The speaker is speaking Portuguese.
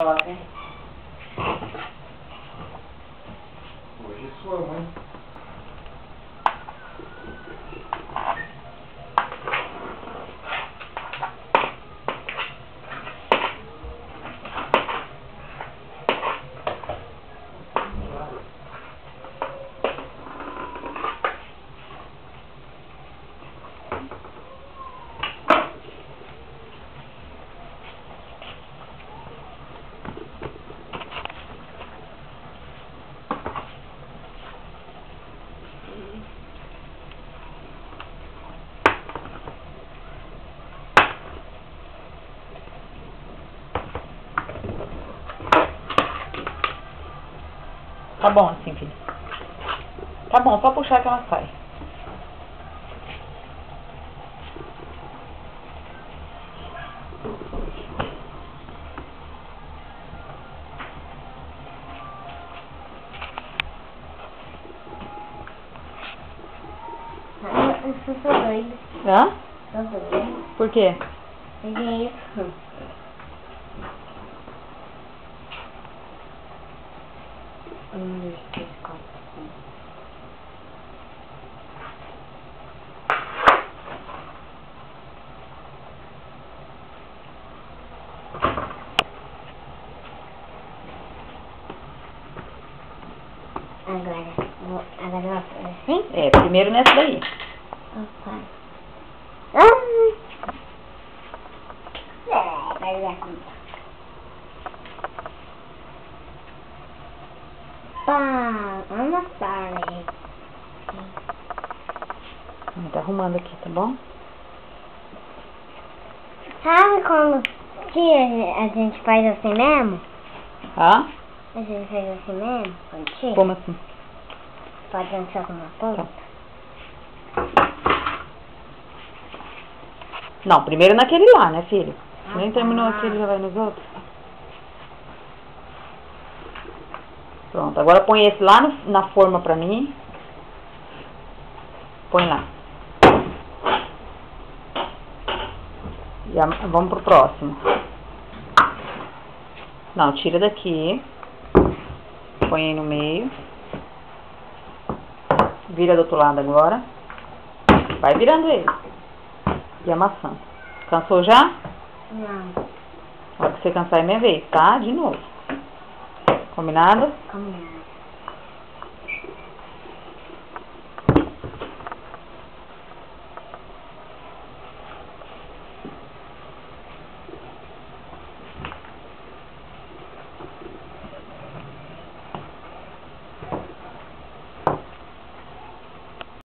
Coloca. Hoje sua mãe. Tá bom assim, filho. Tá bom, só puxar que ela sai. Eu sou doida. Hã? Sou doida. Por quê? Mas é isso. Um, dois, três, quatro, cinco. Agora eu vou fazer assim? É, primeiro nessa daí. Opa. Vai ver aqui. Pá, amassar. Tá arrumando aqui, tá bom? Sabe como que a gente faz assim mesmo? Hã? A gente faz assim mesmo? Quando tira? Como assim? Pode dançar com uma ponta? Não, primeiro naquele lá, né, filho? Nem terminou aquele, já vai nos outros. Pronto, agora põe esse lá na forma pra mim. Põe lá. E vamos pro próximo. Não, tira daqui. Põe aí no meio. Vira do outro lado agora. Vai virando ele. E amassando. Cansou já? Não. Na hora que você cansar é minha vez, tá? De novo. Combinado? Combinado.